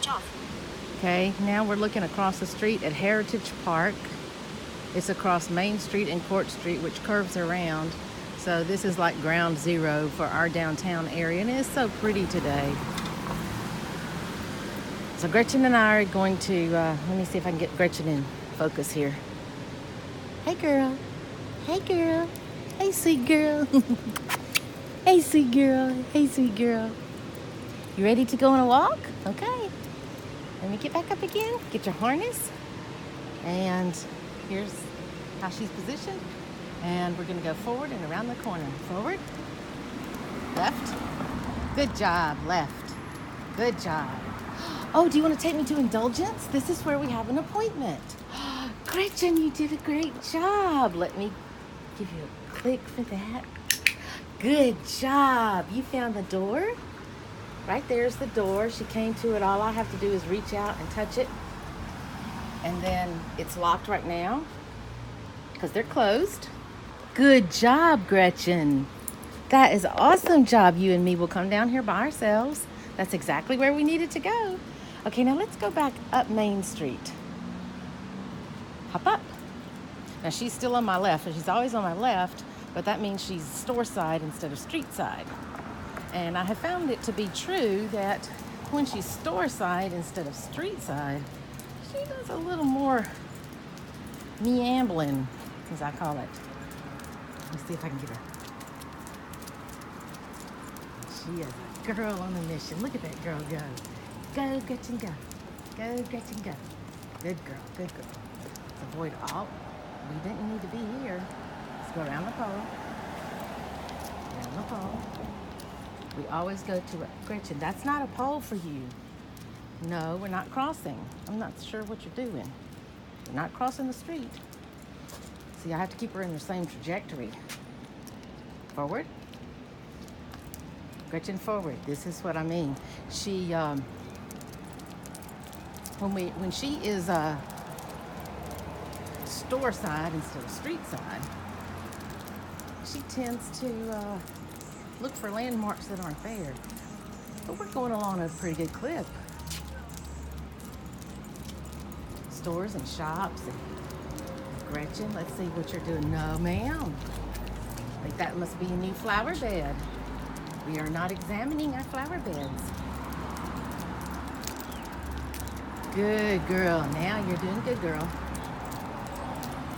Switch off. Okay, now we're looking across the street at Heritage Park. It's across Main Street and Court Street, which curves around. So this is like ground zero for our downtown area, and it's so pretty today. So Gretchen and I are going to, let me see if I can get Gretchen in focus here. Hey girl. Hey girl. Hey sweet girl. Hey sweet girl. Hey sweet girl. You ready to go on a walk? Okay. Let me get back up again. Get your harness. And here's how she's positioned. And we're going to go forward and around the corner. Forward. Left. Good job. Left. Good job. Oh, do you want to take me to Indulgence? This is where we have an appointment. Gretchen, you did a great job. Let me give you a click for that. Good job. You found the door. Right there's the door. She came to it. All I have to do is reach out and touch it. And then it's locked right now because they're closed. Good job, Gretchen. That is an awesome job. You and me will come down here by ourselves. That's exactly where we needed to go. Okay, now let's go back up Main Street. Hop up. Now she's still on my left, and she's always on my left, but that means she's store side instead of street side. And I have found it to be true that when she's store side instead of street side, she does a little more meambling, as I call it. Let me see if I can get her. She is a girl on a mission. Look at that girl go. Go, Gretchen, go. Go, Gretchen, go. Good girl, good girl. Let's avoid all. We didn't need to be here. Let's go around the pole. Around the pole. We always go to it. Gretchen, that's not a pole for you. No, we're not crossing. I'm not sure what you're doing. We're not crossing the street. See, I have to keep her in the same trajectory. Forward. Gretchen, forward. This is what I mean. She, when she is store side instead of street side, she tends to look for landmarks that aren't there. But we're going along at a pretty good clip. Stores and shops. And Gretchen, let's see what you're doing. No, ma'am. I think that must be a new flower bed. We are not examining our flower beds. Good girl. Now you're doing good, girl.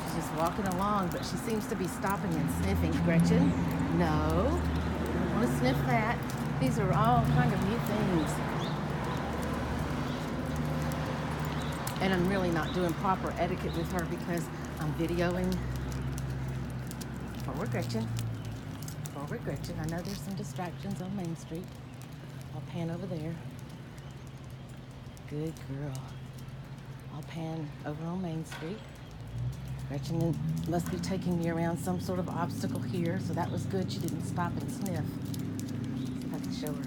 She's just walking along, but she seems to be stopping and sniffing. Gretchen, no. You don't want to sniff that. These are all kind of new things. And I'm really not doing proper etiquette with her because I'm videoing. Forward, Gretchen. Forward, Gretchen. I know there's some distractions on Main Street. I'll pan over there. Good girl. I'll pan over on Main Street. Gretchen must be taking me around some sort of obstacle here, so that was good. She didn't stop and sniff. See if I can show her.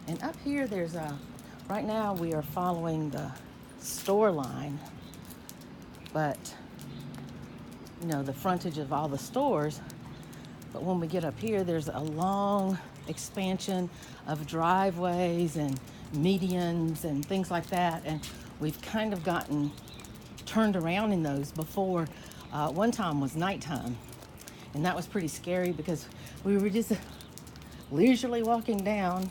And up here, there's a. Right now, we are following the store line, but you know, the frontage of all the stores. But when we get up here, there's a long expansion of driveways and medians and things like that. And we've kind of gotten turned around in those before. One time was nighttime, and that was pretty scary because we were just leisurely walking down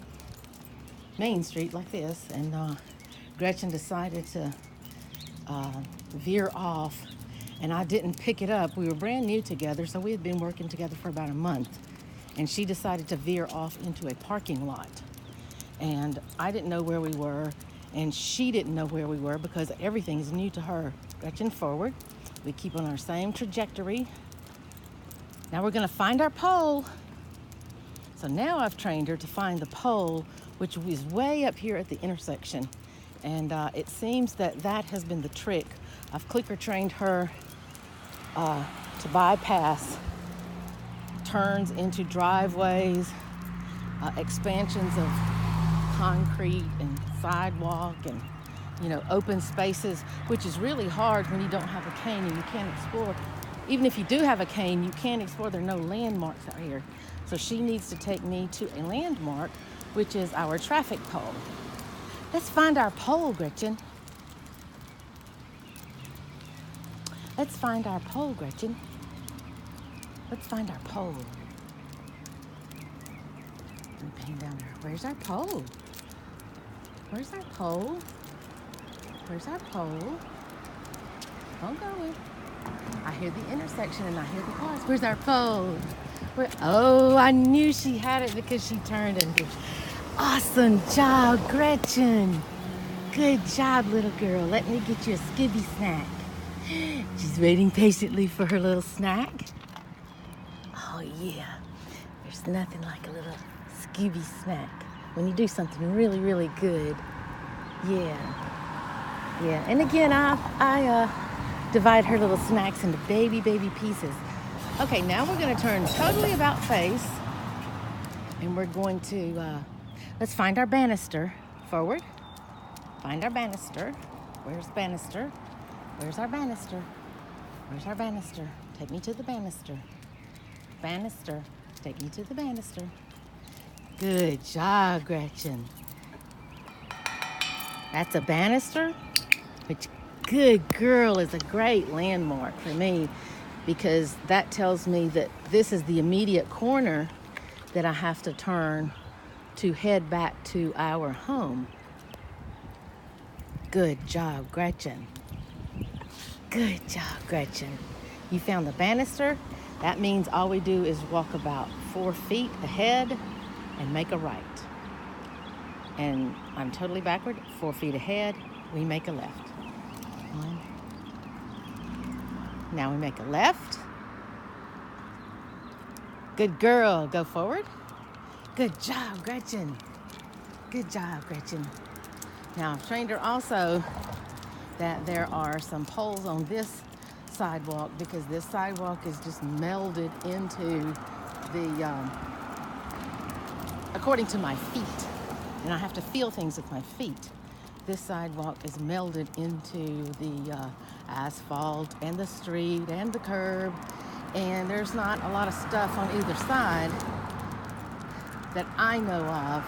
Main Street like this, and Gretchen decided to veer off, and I didn't pick it up. We were brand new together, so we had been working together for about a month, and she decided to veer off into a parking lot, and I didn't know where we were, and she didn't know where we were because everything's new to her. Gretchen, forward. We keep on our same trajectory. Now we're going to find our pole. So now I've trained her to find the pole, which is way up here at the intersection. And it seems that that has been the trick. I've clicker trained her to bypass turns into driveways, expansions of concrete and sidewalk and, you know, open spaces, which is really hard when you don't have a cane and you can't explore. Even if you do have a cane, you can't explore. There are no landmarks out here. So she needs to take me to a landmark which is our traffic pole. Let's find our pole, Gretchen. Let's find our pole, Gretchen. Let's find our pole. Let me ping down there. Where's our pole? Where's our pole? Where's our pole? Don't go in. I hear the intersection and I hear the cars. Where's our pole? Oh, I knew she had it because she turned and awesome job, Gretchen. Good job, little girl. Let me get you a skibby snack. She's waiting patiently for her little snack. Oh, yeah. There's nothing like a little skibby snack when you do something really, really good. Yeah. Yeah. And again, I divide her little snacks into baby pieces. Okay, now we're going to turn totally about face. And we're going to, let's find our banister. Forward. Find our banister. Where's banister? Where's our banister? Where's our banister? Take me to the banister. Banister. Take me to the banister. Good job, Gretchen. That's a banister, which, good girl, is a great landmark for me because that tells me that this is the immediate corner that I have to turn to head back to our home. Good job, Gretchen. Good job, Gretchen. You found the banister. That means all we do is walk about 4 feet ahead and make a right. And I'm totally backward. 4 feet ahead, we make a left. One. Now we make a left. Good girl. Go forward. Good job, Gretchen. Good job, Gretchen. Now, I've trained her also that there are some poles on this sidewalk because this sidewalk is just melded into the, according to my feet, and I have to feel things with my feet. This sidewalk is melded into the asphalt and the street and the curb, and there's not a lot of stuff on either side that I know of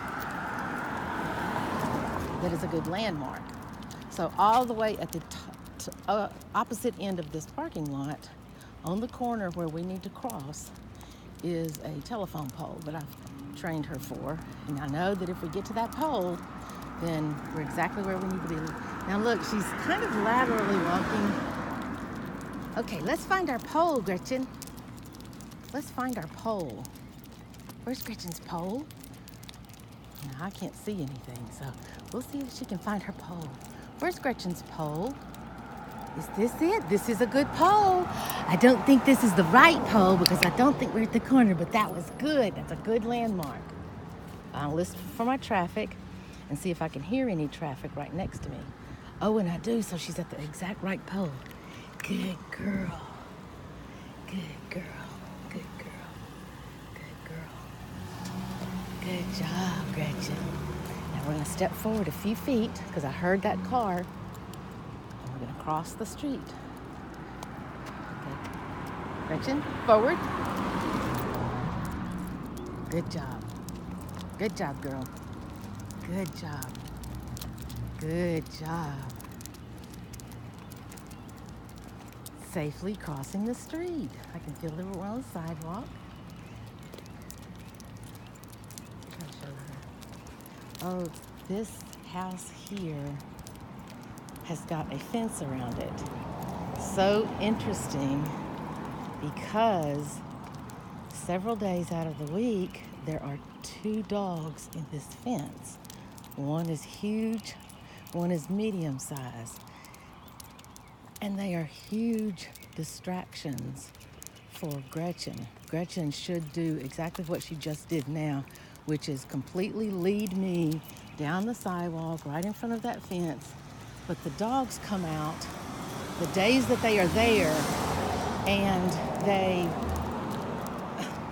that is a good landmark. So all the way at the opposite end of this parking lot, on the corner where we need to cross, is a telephone pole that I've trained her for. And I know that if we get to that pole, then we're exactly where we need to be. Now look, she's kind of laterally walking. Okay, let's find our pole, Gretchen. Let's find our pole. Where's Gretchen's pole? Now, I can't see anything, so we'll see if she can find her pole. Where's Gretchen's pole? Is this it? This is a good pole. I don't think this is the right pole because I don't think we're at the corner, but that was good. That's a good landmark. I'll listen for my traffic and see if I can hear any traffic right next to me. Oh, and I do, so she's at the exact right pole. Good girl. Good girl. Good girl. Good girl. Good job, Gretchen. Now we're going to step forward a few feet because I heard that car. And we're going to cross the street. Okay. Gretchen, forward. Good job. Good job, girl. Good job. Good job. Safely crossing the street. I can feel that we're on the sidewalk. Oh, this house here has got a fence around it. So interesting because several days out of the week, there are 2 dogs in this fence. One is huge, one is medium sized. And they are huge distractions for Gretchen. Gretchen should do exactly what she just did now, which is completely lead me down the sidewalk right in front of that fence. But the dogs come out the days that they are there and they,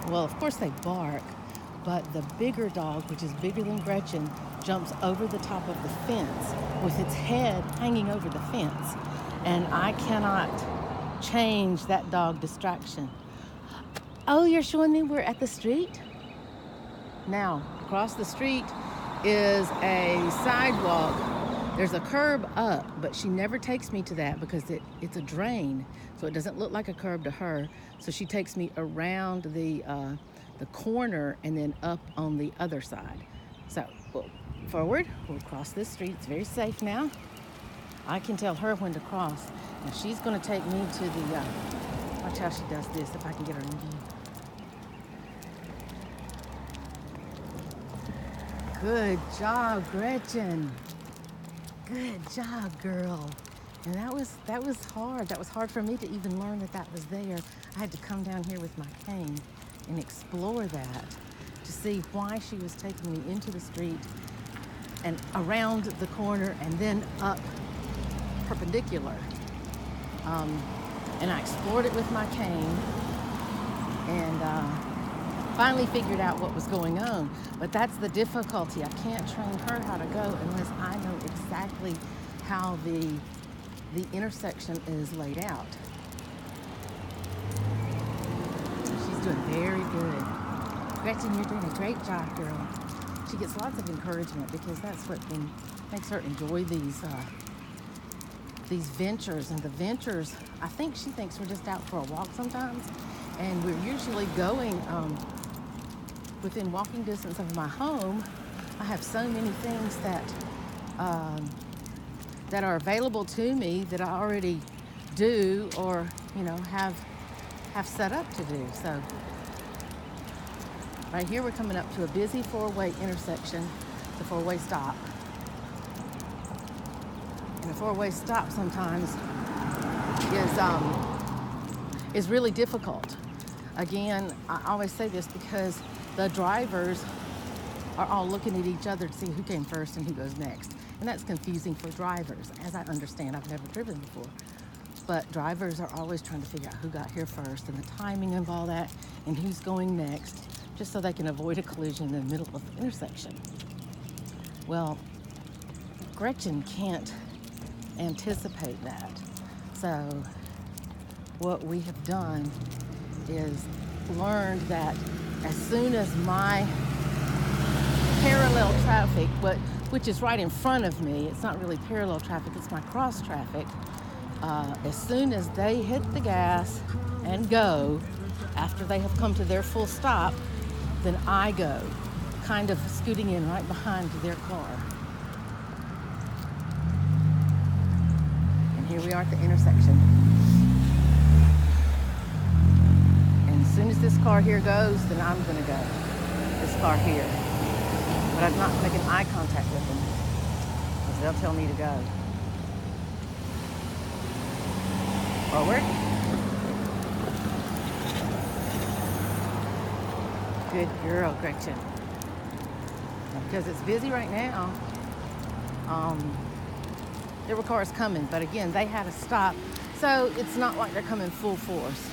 well, of course they bark, but the bigger dog, which is bigger than Gretchen, jumps over the top of the fence with its head hanging over the fence. And I cannot change that dog distraction. Oh, you're showing me we're at the street? Now, across the street is a sidewalk. There's a curb up, but she never takes me to that because it's a drain, so it doesn't look like a curb to her. So she takes me around the corner and then up on the other side. So we'll forward, we'll cross this street. It's very safe now. I can tell her when to cross. And she's going to take me to the, watch how she does this, if I can get her in view. Good job, Gretchen. Good job, girl. And that was hard. That was hard for me to even learn that was there. I had to come down here with my cane and explore that to see why she was taking me into the street and around the corner and then up perpendicular. And I explored it with my cane and finally figured out what was going on. But that's the difficulty. I can't train her how to go unless I know exactly how the intersection is laid out. She's doing very good. Gretchen, you're doing a great job, girl. She gets lots of encouragement because that's what makes her enjoy these ventures. And the ventures, I think she thinks we're just out for a walk sometimes. And we're usually going within walking distance of my home. I have so many things that are available to me that I already do or, have set up to do. So right here we're coming up to a busy four-way intersection, the four-way stop. And a four-way stop sometimes is really difficult. Again, I always say this because the drivers are all looking at each other to see who came first and who goes next. And that's confusing for drivers, as I understand. I've never driven before. But drivers are always trying to figure out who got here first and the timing of all that and who's going next, just so they can avoid a collision in the middle of the intersection. Well, Gretchen can't anticipate that. So what we have done is learned that as soon as my parallel traffic, which is right in front of me, it's not really parallel traffic, it's my cross traffic, as soon as they hit the gas and go, after they have come to their full stop, then I go, kind of scooting in right behind their car. And here we are at the intersection. And as soon as this car here goes, then I'm gonna go. This car here. But I'm not making eye contact with them because they'll tell me to go. Forward. Good girl, Gretchen. Now, because it's busy right now, there were cars coming, but again, they had to stop. So it's not like they're coming full force.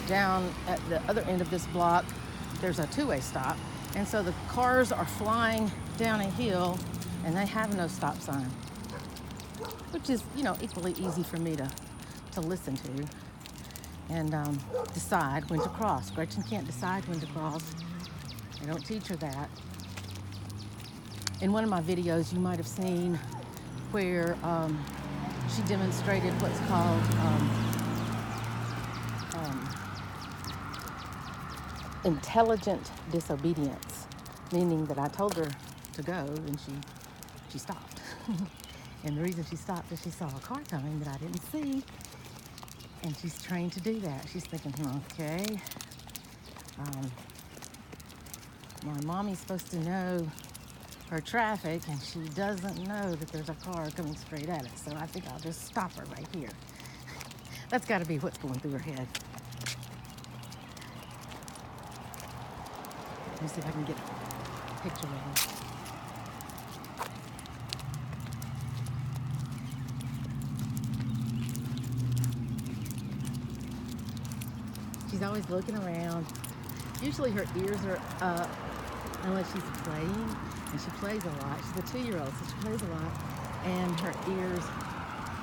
Down at the other end of this block, there's a two-way stop. And so the cars are flying down a hill and they have no stop sign, which is, equally easy for me to listen to and decide when to cross. Gretchen can't decide when to cross. I don't teach her that. In one of my videos, you might have seen where she demonstrated what's called intelligent disobedience, meaning that I told her to go and she stopped. And the reason she stopped is she saw a car coming that I didn't see, and she's trained to do that. She's thinking, okay, my mommy's supposed to know her traffic, and she doesn't know that there's a car coming straight at us, so I think I'll just stop her right here. That's got to be what's going through her head. Let me see if I can get a picture of her. She's always looking around. Usually her ears are up unless she's playing, and she plays a lot. She's a 2-year-old, so she plays a lot, and her ears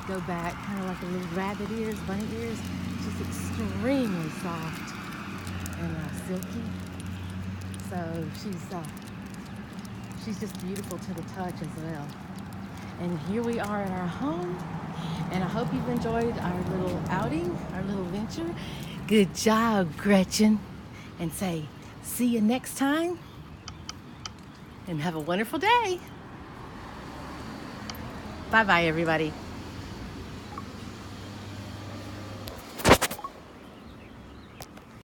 go back kind of like the little rabbit ears, bunny ears. She's extremely soft and silky. So she's just beautiful to the touch as well. And here we are in our home, and I hope you've enjoyed our little outing, our little venture. Good job, Gretchen. And say, see you next time, and have a wonderful day. Bye-bye, everybody.